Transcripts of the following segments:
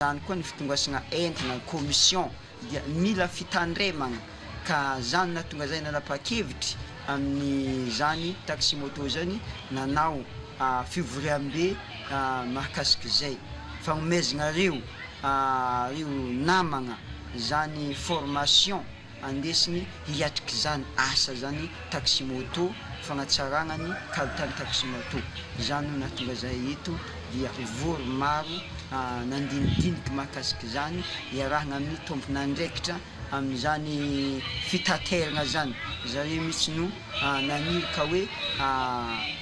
zany koa ny fitongasana entina commission dia mila fitandremana ka zany natonga zay nanapa-kevitry amin'ny zany taxi moto zany nanao fivoriam-be mahakasiky zay fagnomezana reo namagna zany formation andesigny hiatriky zany asa zany taxi moto fagnatsaragna ny kalitany taxi moto zany no natonga zay eto dia vory maro nandinidiniky mahakasiky zany iarahana amin'ny tompona andraikitra amin'izany fitaterana zany zareo mitsy no nanirika hoe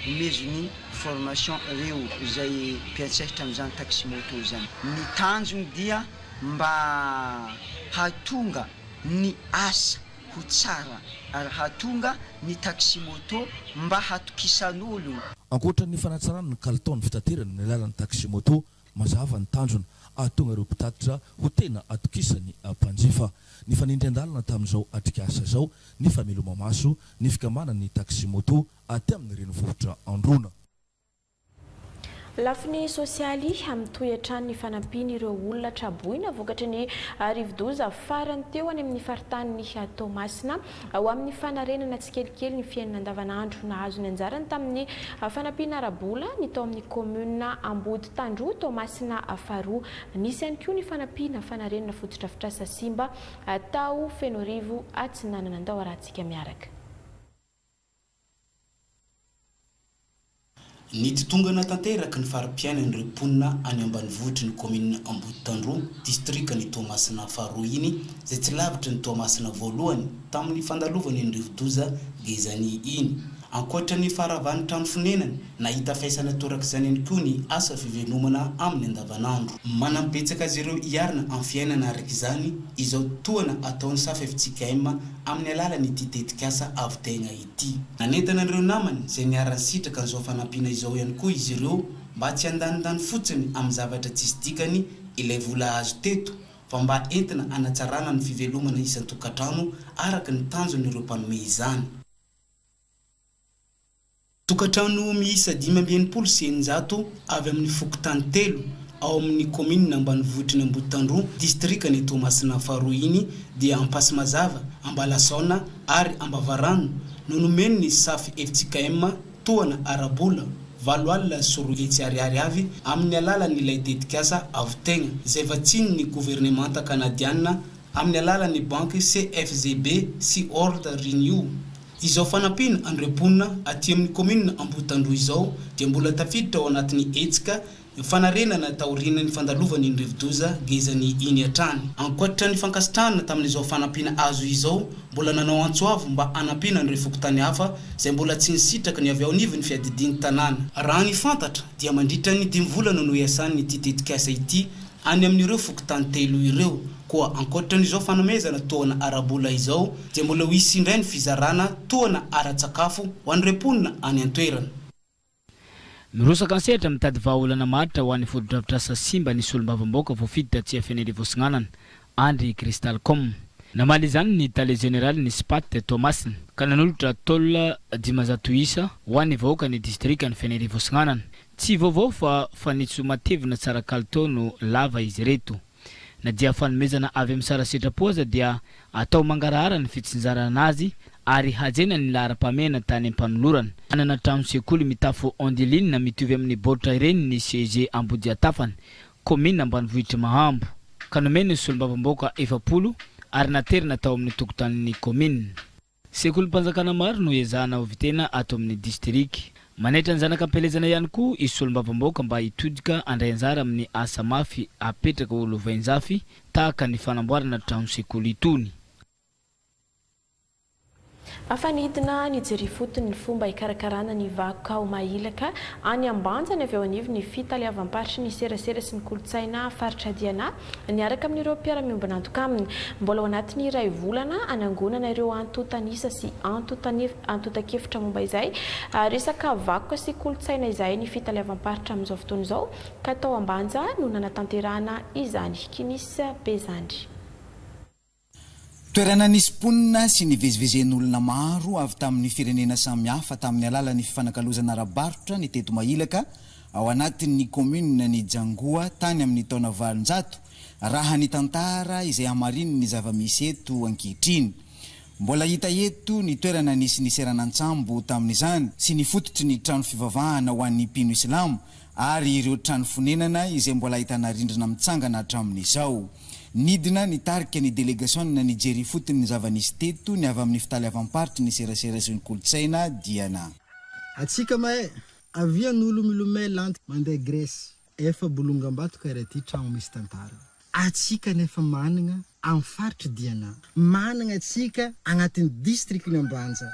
omezony formation reo zay mpiantsehitra amin'izany taxi moto zany ny tanjony dia mba hatonga ny asa ho tsara ary hatonga ny taxi moto mba hatokisan'olo ankoatra ny fanatsarana ny kalitaon'ny fitaterana ny alalan'ny taxi moto mazava ny tanjona ahatonga ireo mpitatitra ho tena atokisany mpanjifa ny fanindry andalana tamin'izao atrika asa zao ny famelomamaso ny fikamanany taxi moto aty amin'ny renivohitra androna lafiny sosialy amin'ny toetrany ny fanampiny ireo olona traboina vokatry ny rivodoza farany teo any amin'ny faritany Toamasina ao amin'ny fanarenana tsikelikely ny fiainana andavanandro nahazo ny anjarany tamin'ny fanampina arabola ny tao amin'ny commune Ambody Tandroa Toamasina faharoa nisy ihany koa ny fanampina fanarenana fotodrafitrasa Simba tao Fenorivo Atsinanana andao arahantsika miaraka. Ny titongana tanteraky ny fara-piainan'ireo mponina any ambanivohitry ny commune Ambody Tandroa district ny Toamasina faharoa iny zay tsy lavitra ny Toamasina voalohany tamin'ny fandalovany ny rivodoza gezany iny. Ankoatra ny faharavany trano fonenany nahita faisana torak'izany ihany koa ny asa fivelomana amin'ny andavanandro. Manambetsaka azy ireo iarina amin'ny fiainana araka izany izao toana ataon'ny SAFFJKM amin'ny alalan'ny ity tetikasa avitegna ity. Nanentana ireo namany izay niarany sitraka an'izao fanampina izao ihany koa izy ireo mba tsy handanindany fotsiny amin'ny zavatra tsisy dikany ilay vola azo teto fa mba entina anatsarana ny fivelomana isan-tokantrano araka ny tanjon'ireo mpanome izany. Tokantrano miisa 570 avy amin'ny fokotany telo ao amin'ny commune ambanivohitry ny Ambody Tandroa district ny Toamasina faharoa iny dia ampasy mazava Ambalasaona ary Ambavarano no nomeny ny SAFFJKM toana arabola 7 alina sy 4 hetsy ariary avy amin'ny alalan'ilay tetikasa avitegna izay vatsiny ny gouvernemanta kanadiana amin'ny alalan'ny banque CFZB sy Ordre Renew. Izao fanampina an'ireo mponina aty amin'ny commune Ambody Tandroa izao dia mbola tafiditra ao anatin'ny hetsika fanarenana taorinan'ny fandalovany ny rivodoza gezany iny hatrany. Ankoatra ny fankasitrahana tamin'izao fanampina azo izao mbola nanao antsoavo mba anampina an'ireo fokotany hafa izay mbola tsy nisitraka ny avy ao anivony fiadidiny tanàna. Raha ny fantatra dia mandritra ny 10 volana no iasan'ny ity tetikasa ity any amin'ireo fokotany telo ireo. Koa ankoatra n'izao fanomezana toana arabola izao dia mbola ho hisy indray ny fizarana toana ara-tsakafo ho an'ireo mponina any an-toerana. Mirosaka ansehatra mitady vahaolana maritra ho an'ny fotodrafitrasa Simba ny solombavamboaka voafiditra tsy Fenerivo Atsinanana Andry Cristalcom. Namaly izany ny tale général ny SPAT Toamasina ka nanolotra tolona 500 isa ho an'ny vahoaka ny district ny Fenerivo Atsinanana. Tsy vaovao fa nitso matevina tsara kalitao no lava izy reto. Na dia fanomezana avy amin'ny sara sitrapo aza dia atao mangarahara ny fitsinjarana azy ary hajena ny lahara-pamena tany ampanolorana. Anana trano sekoly mitafo Andeline na mitovy amin'ny baoritra ireny ny CG Ambody Atafany commune ambanivohitra Mahambo ka nomeny ny solombavamboaka 70 ary naterina tao amin'ny tokotanin'ny commune. Sekoly mpanjakana maro no ezahana ho vitena ato amin'ny district. Manaitra ny zanaka ampelezana ihany koa izy solombavamboaka mba hitodika andray anjara amin'ny asa mafy apetraka olo vainjafy tahaka ny fanamboarana trano sekoly itony. Afanidina ny jery fotony ny fomba ikarakarana ny vakoka ho mailaka any Ambanja ny avy ao anivony ny fitaliavam-paritry ny serasera sy ny kolotsaina faritra Diana niaraka amin'ireo mpiara-miombana antoka aminy. Mbola ao anatin'ny iray volana anangonana ireo antotanisa sy antotan-kefitra momba izay resaka vakoka sy kolotsaina izay ny fitaliavam-paritra amin'izao fotoana izao ka tao Ambanja no nanatanterahana izany. Kinisa Bezandry. Toerana nisy mponina sy nivezivezen'olona maro avy tamin'ny firenena samihafa tamin'ny alalan'ny fifanakalozana ara-barotra ny teto mailaka ao anatin'ny commune ny Jangoa tany amin'ny taona 20 raha ny tantara izay hamarininy zava-misy eto ankehitriny. Mbola hita eto ny toerana nisy niseranantsambo tamin'izany sy ny fototry ny trano fivavahana ho an'ny mpino Islamo ary ireo trano fonenana izay mbola ahitana rindrina mitsangana hatramin'izao. Nidina nitarika ny délégation ny jery fotony ny zava-nisy teto ny avy amin'ny fitaly avamparitra ny serasera sy ny kolotsaina Diana. Atsika mahay avian'olo milomay lanty mandeha Grèce efa bolongam-bato karaha ty trano misy tantara. Atsika nefa manana amin'ny faritra Diana, manana atsika agnatin'ny district ny Ambanja,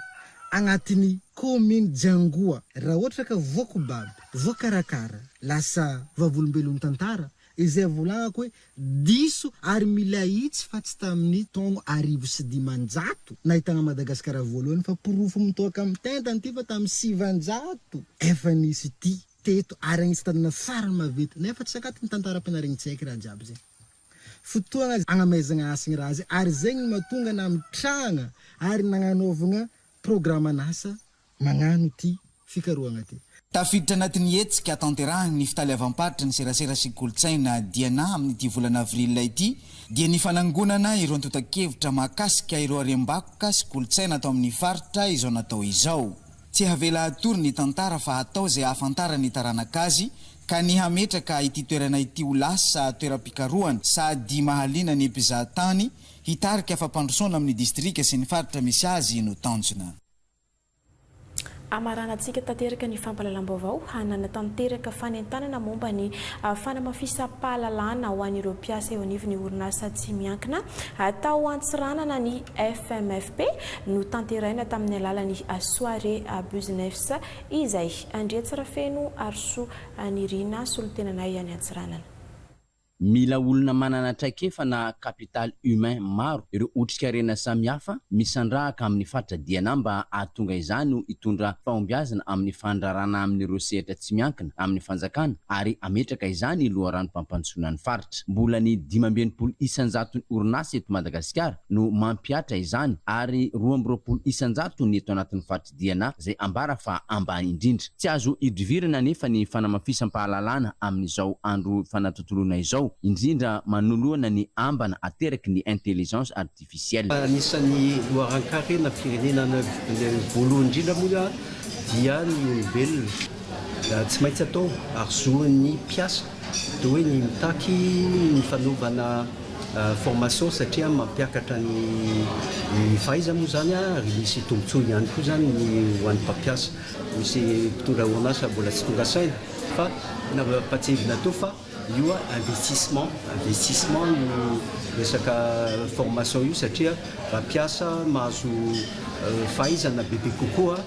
agnatin'ny commune Jangoa. Raha ohatra ka voakobaby, voakarakara, lasa vavolombelon'ny tantara, izay volagnako hoe diso ary mila itsy fa tsy tamin'ny taogno 2010 nahitana Madagasikara voalohany fa porofo mitoaka amin'ny tentany ty fa tamin'ny 700 efa nisy ty teto ary agnisy tanana farany mavety nefa tsy sakatiny tantaram-pianaragny tsy haiko raha jiaby zay. Fotoagna agnamezagna asiny raha zay ary zegny mahatonga na mitragna ary nagnanaovagna programa nasa magnano ty fikaroagna ty. Tafiditra anatin'ny hetsika tanterahany ny fitaly avamparitra ny serasera sy kolotsaina Diana amin'ity volana avril ity dia ny fanangonana ireo antotakevitra mahakasika ireo arembakoka sy kolotsaina atao amin'ny faritra izao natao izao. Tsy havela atory ny tantara fa atao zay ahafantara ny taranakazy ka ny hametraka ity toerana ity ho lasa toeram-pikaroana sady mahaliana ny mpizahatany hitarika fampandrosoana amin'ny distrika sy ny faritra misy azy no tanjona. Amaranantsika tanteraka ny fampalalam-baovao hanana tanteraka fanentanana momba ny fanamafisam-pahalalana ho an'ireo mpiasa eo anivon'ny orinasa tsy miankina atao antsiranana ny FMFP no tanteraina tamin'ny alalan'ny soirée business izay andretsara feno arso anirina solotenanay any antsiranana. Mila olona manana traikefa na capital humain maro ireo otrikarenana samihafa misandrahaka amin'ny faritra Diana mba ahatonga izany hitondra fahombiazana amin'ny fandrarana amin'ireo sehatra tsy miankina amin'ny fanjakana ary ametraka izany loharanom-pampandrosoana ny faritra. Mbola ny 15 isanjato ny orinasa eto Madagasikara no mampiatra izany ary 20 isanjato ny eto anatin'ny faritra Diana zay ambara fa ambany indrindra. Tsy azo idrivirana nefa ny fanamafisam-pahalalana amin'izao andro fanatontolona izao indrindra manoloana ny ambana ateraky ny intelligence artificielle. Anisan'ny loharan-karena firenena voalohany indrindra moa dia ny olombelona tsy maintsy atao arzoan'ny mpiasa toy hoe ny mitaky ny fanaovana formation satria mampiakatra ny fahaiza moa zany ary misy tombontsoa ihany koa zany ny ho an'ny mpampiasa. Misy mpitondra orinasa mbola tsy tonga saina fa napatsevina teo fa io investissement no resaka formation io satria mpampiasa mahazo fahaizana bebe kokoa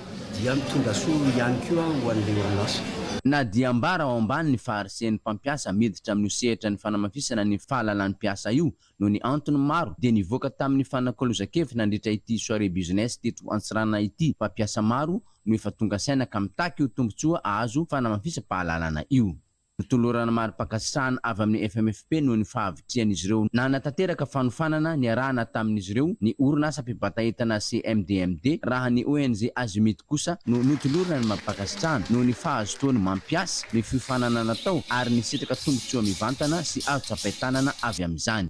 dia mitondra soa ihany koa ho an'ilay orinasa. Na dia ambara ao ambany ny faharisen'ny mpampiasa miditra amin'ny sehatra ny fanamafisana ny fahalalan'ny mpiasa io no ny antony maro dia nivoaka tamin'ny fanakalozakevitra nandritra ity soirée business teto antsirana ity. Mpampiasa maro no efa tonga saina ka mitaky io tombontsoa azo fanamafisa-pahalalana io. Tolorana mari-pakasana avy amin'ny FMFP no ny fahavitrian'izy ireo nanatanteraka fanofanana ny arahana tamin'izy ireo ny orinasa mpibataentana CMDMD raha ny ONG Azimit kosa no notolorana ny mari-pakasitrahana no ny fahazotoany mampiasa ny fiofanana natao ary ny sitraka tombotsoa mivantana sy azo-tsapain-tanana avy amin'izany.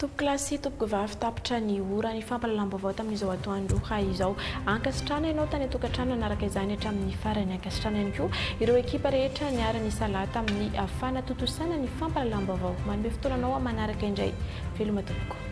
Top klasy topoko vavy tapitra ny ora ny fampalalam-baovao tamin'izao atoandro izao ankasitrana ianao tany atokantrano anaraka izany hatramin'ny farany ankasitrana ihany koa ireo ekipa rehetra niara-ny salata amin'ny fanatotosana ny fampalalam-baovao manome fotoananao manaraka indray veloma tompoko.